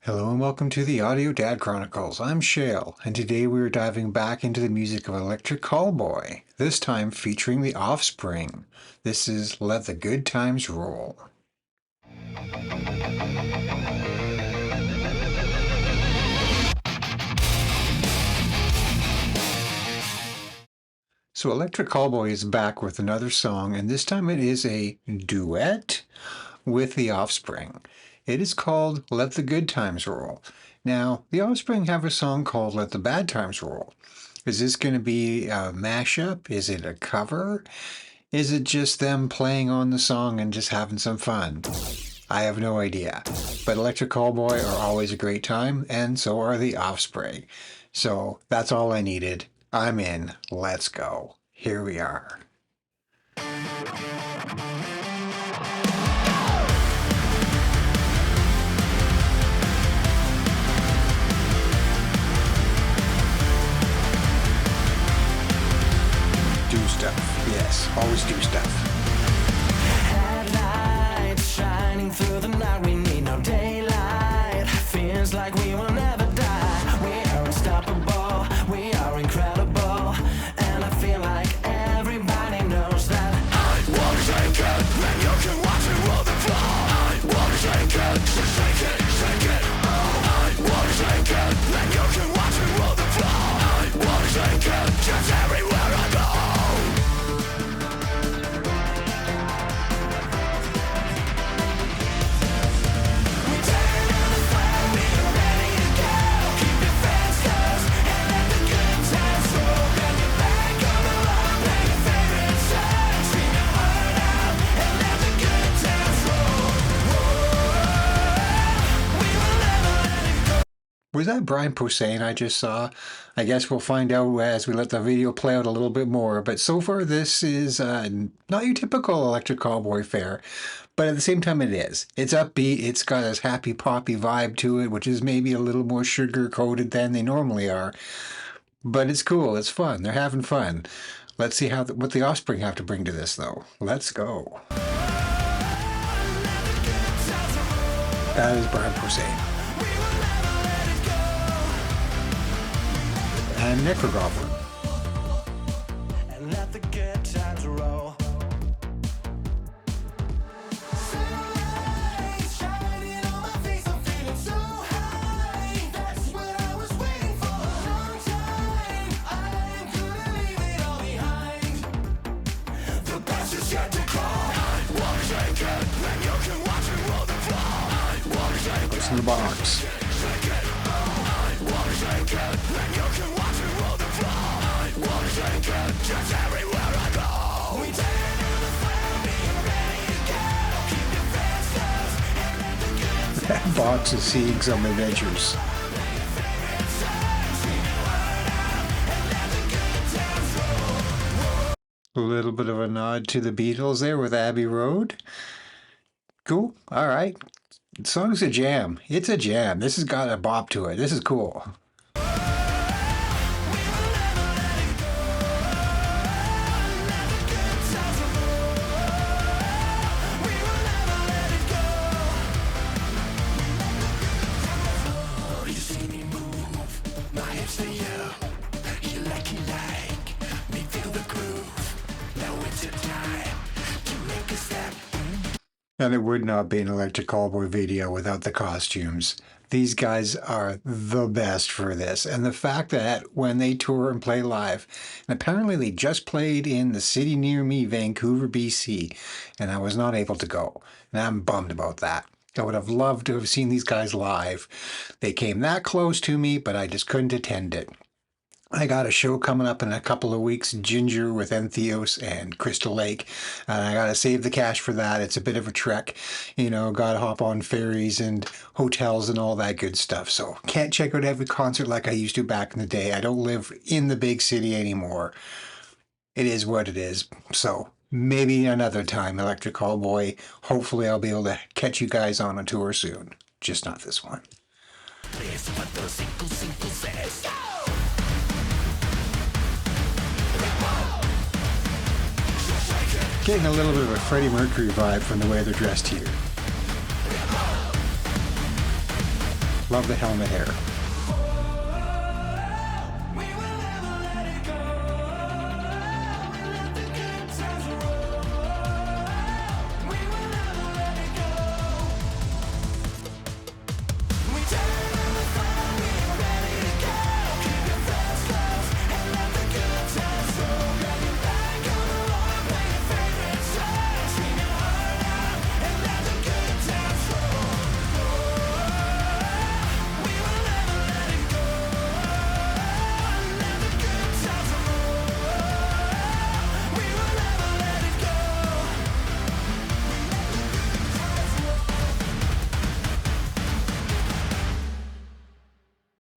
Hello and welcome to the Audio Dad Chronicles. I'm Shale, and today we're diving back into the music of electric callboy, this time featuring the Offspring. This is Let the Good Times Roll. So Electric Callboy is back with another song, and this time it is a duet with the Offspring. It is called Let the Good Times Roll. Now, the Offspring have a song called Let the Bad Times Roll. Is this going to be a mashup? Is it a cover? Is it just them playing on the song and just having some fun? I have no idea. But Electric Callboy are always a great time, and so are the Offspring. So that's all I needed. I'm in. Let's go. Here we are. Do stuff. Yes, always do stuff. Headlights shining through the night. We need no daylight. Feels like we will never die. We are unstoppable. We are incredible. And I feel like everybody knows that I wanna take it. Then you can watch it roll the floor. I wanna take it. So shake it, shake it. Oh, I wanna take it. Then you can watch it roll the floor. I wanna take it. Just everywhere I go. Was that Brian Posehn I just saw? I guess we'll find out as we let the video play out a little bit more. But so far, this is not your typical electric callboy fare. But at the same time, it is. It's upbeat. It's got this happy poppy vibe to it, which is maybe a little more sugar-coated than they normally are. But it's cool. It's fun. They're having fun. Let's see what the Offspring have to bring to this, though. Let's go. That is Brian Posehn. And Necrogoblin. And let the good times roll. Sunlight's shining on my face, I'm feeling so high. That's what I was waiting for a long time. I couldn't leave it all behind. The best is yet to come. I wanna take it, then you can watch it roll the floor. I wanna take it. What's in the box? Take it, I wanna take it, then you can watch it roll the floor. I wanna take it, just everywhere I go. We turn on the fire, being ready to go. Keep your fans close and let the good That box is seeing some adventures. A little bit of a nod to the Beatles there with Abbey Road. Cool. All right. The song's a jam. It's a jam. This has got a bop to it. This is cool. And it would not be an Electric Callboy video without the costumes. These guys are the best for this. And the fact that when they tour and play live, and apparently they just played in the city near me, Vancouver, BC, and I was not able to go. And I'm bummed about that. I would have loved to have seen these guys live. They came that close to me, but I just couldn't attend it. I got a show coming up in a couple of weeks, Ginger with Entheos and Crystal Lake, and I got to save the cash for that. It's a bit of a trek, you know, got to hop on ferries and hotels and all that good stuff. So can't check out every concert like I used to back in the day. I don't live in the big city anymore. It is what it is. So maybe another time, Electric Callboy. Hopefully I'll be able to catch you guys on a tour soon. Just not this one. It's what the simple says. Getting a little bit of a Freddie Mercury vibe from the way they're dressed here. Love the helmet hair.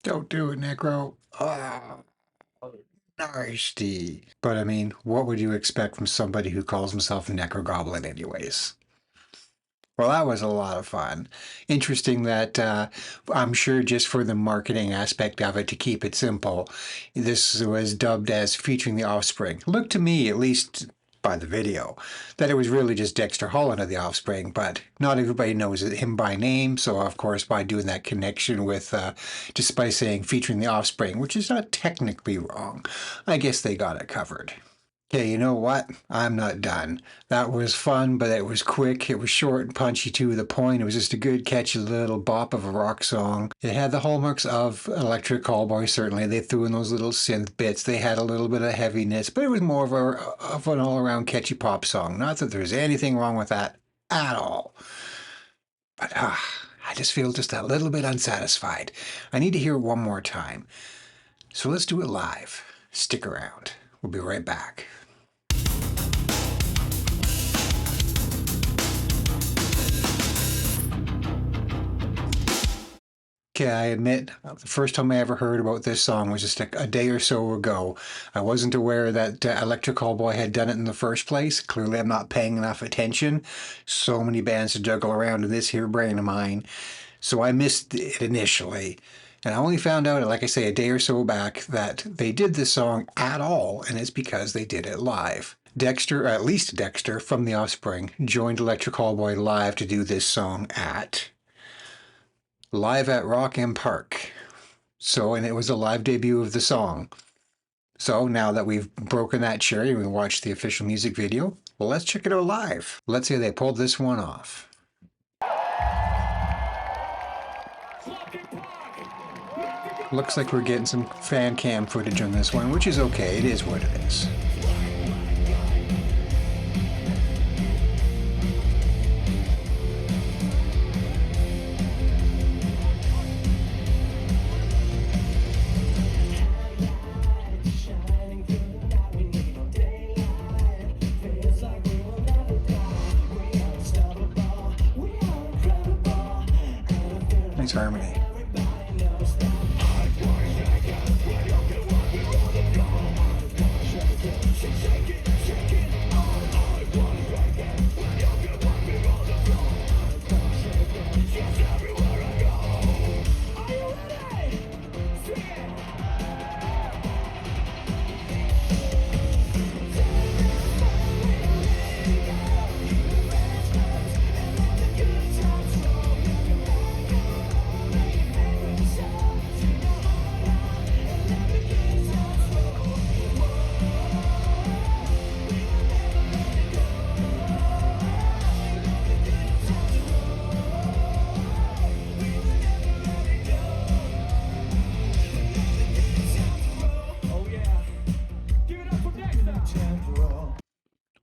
Don't do it, Necro. Oh, nasty. But I mean, what would you expect from somebody who calls himself a Necro Goblin anyways? Well, that was a lot of fun. Interesting that I'm sure just for the marketing aspect of it, to keep it simple, this was dubbed as featuring the Offspring. Looked to me, at least by the video, that it was really just Dexter Holland of the Offspring, but not everybody knows him by name. So, of course, by doing that connection with just by saying featuring the Offspring, which is not technically wrong, I guess they got it covered. Okay, you know what? I'm not done. That was fun, but it was quick. It was short and punchy to the point. It was just a good, catchy little bop of a rock song. It had the hallmarks of Electric Callboy, certainly. They threw in those little synth bits. They had a little bit of heaviness, but it was more of an all-around catchy pop song. Not that there's anything wrong with that at all. But I just feel just a little bit unsatisfied. I need to hear it one more time. So let's do it live. Stick around. We'll be right back. Okay, I admit, the first time I ever heard about this song was just a day or so ago. I wasn't aware that Electric Callboy had done it in the first place. Clearly, I'm not paying enough attention. So many bands to juggle around in this here brain of mine. So I missed it initially. And I only found out, like I say, a day or so back that they did this song at all, and it's because they did it live. Dexter, or at least Dexter, from The Offspring, joined Electric Callboy live to do this song live at Rock M Park. So, and it was a live debut of the song. So now that we've broken that cherry and we watched the official music video, well, let's check it out live. Let's see they pulled this one off. Looks like we're getting some fan cam footage on this one, which is okay. It is what it is. Nice harmony.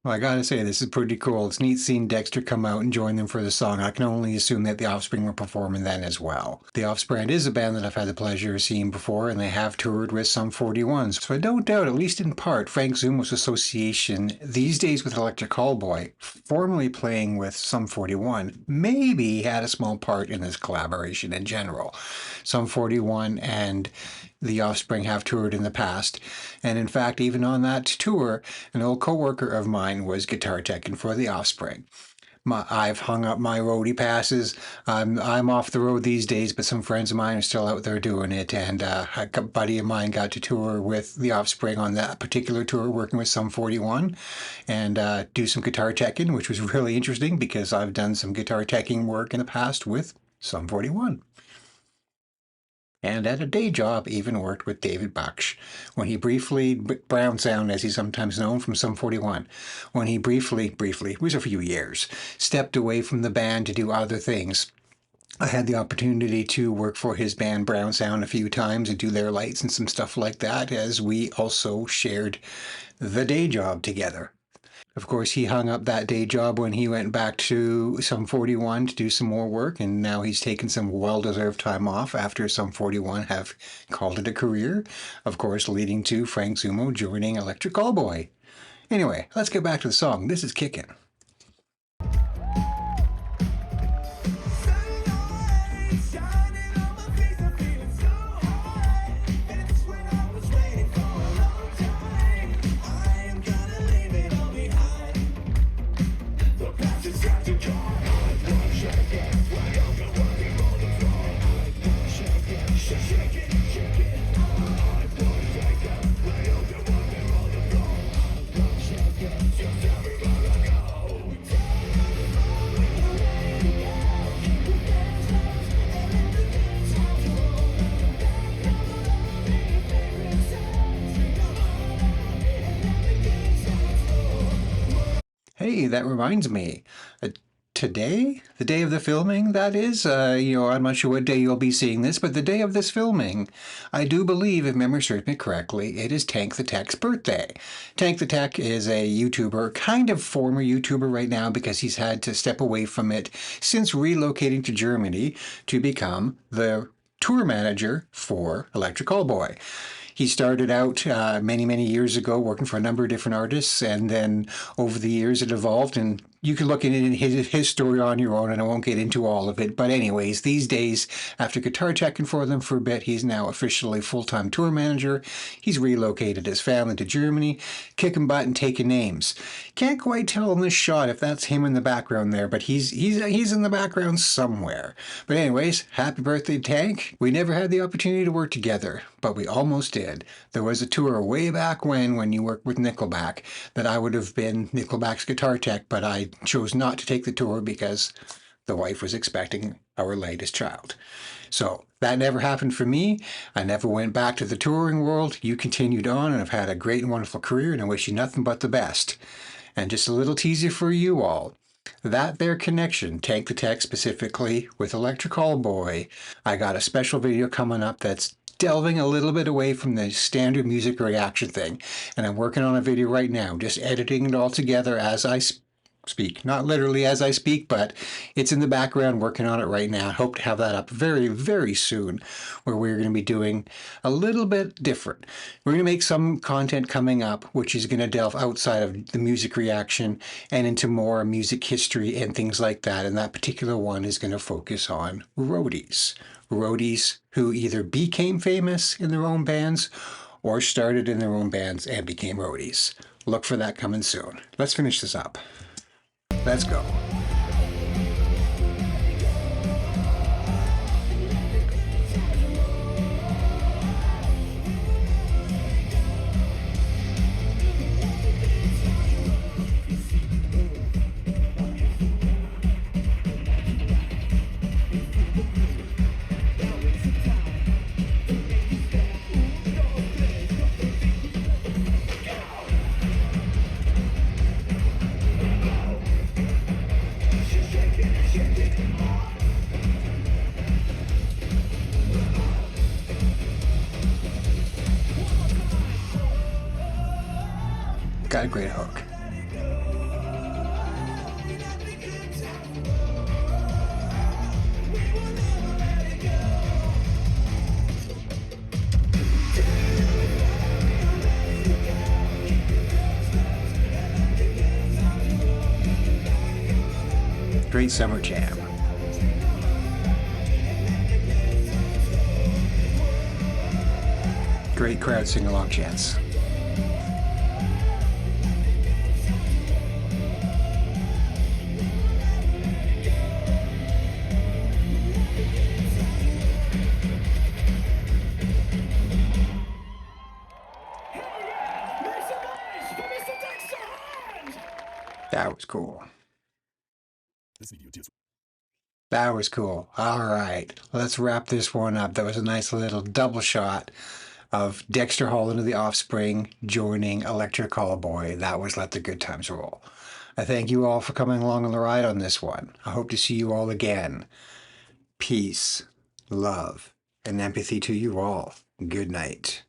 Well, I gotta say, this is pretty cool. It's neat seeing Dexter come out and join them for the song. I can only assume that the Offspring were performing then as well. The Offspring is a band that I've had the pleasure of seeing before, and they have toured with Sum 41. So I don't doubt, at least in part, Frank Zumo's association these days with Electric Callboy, formerly playing with Sum 41, maybe had a small part in this collaboration in general. Sum 41 and the Offspring have toured in the past, and in fact, even on that tour, an old co-worker of mine was guitar teching for the Offspring. I've hung up my roadie passes. I'm off the road these days, but some friends of mine are still out there doing it, and a buddy of mine got to tour with the Offspring on that particular tour, working with Sum 41, and do some guitar teching, which was really interesting because I've done some guitar teching work in the past with Sum 41. and at a day job even worked with David Baksh when he briefly, Brown Sound as he's sometimes known from Sum 41, when he briefly, it was a few years, stepped away from the band to do other things. I had the opportunity to work for his band Brown Sound a few times and do their lights and some stuff like that, as we also shared the day job together. Of course, he hung up that day job when he went back to Sum 41 to do some more work, and now he's taken some well-deserved time off after Sum 41 have called it a career, of course, leading to Frank Zumo joining Electric Callboy. Anyway, let's get back to the song. This is Kickin'. Hey, that reminds me. Today, the day of the filming, that is, I'm not sure what day you'll be seeing this, but the day of this filming, I do believe, if memory serves me correctly, it is Tank the Tech's birthday. Tank the Tech is a YouTuber, kind of former YouTuber right now because he's had to step away from it since relocating to Germany to become the tour manager for Electric Callboy. He started out many, many years ago working for a number of different artists, and then over the years it evolved, and you can look at his story on your own, and I won't get into all of it. But anyways, these days, after guitar checking for them for a bit, he's now officially full-time tour manager. He's relocated his family to Germany, kicking butt and taking names. Can't quite tell in this shot if that's him in the background there, but he's in the background somewhere. But anyways, happy birthday, Tank. We never had the opportunity to work together, but we almost did. There was a tour way back when you worked with Nickelback, that I would have been Nickelback's guitar tech, but I chose not to take the tour because the wife was expecting our latest child. So that never happened for me. I never went back to the touring world. You continued on and have had a great and wonderful career, and I wish you nothing but the best. And just a little teaser for you all. That there connection, Tank the Tech specifically, with Electric Callboy, I got a special video coming up that's delving a little bit away from the standard music reaction thing. And I'm working on a video right now, just editing it all together as I speak. Not literally as I speak, but it's in the background, working on it right now. I hope to have that up very, very soon, where we're going to be doing a little bit different. We're going to make some content coming up, which is going to delve outside of the music reaction and into more music history and things like that. And that particular one is going to focus on roadies. Roadies who either became famous in their own bands or started in their own bands and became roadies. Look for that coming soon. Let's finish this up. Let's go. Got a great hook. Great summer jam. Great crowd sing-along chants. That was cool. That was cool. All right, let's wrap this one up. That was a nice little double shot of Dexter, Holland of the Offspring joining Electric Callboy. That was Let the Good Times Roll. I thank you all for coming along on the ride on this one. I hope to see you all again. Peace, love, and empathy to you all. Good night.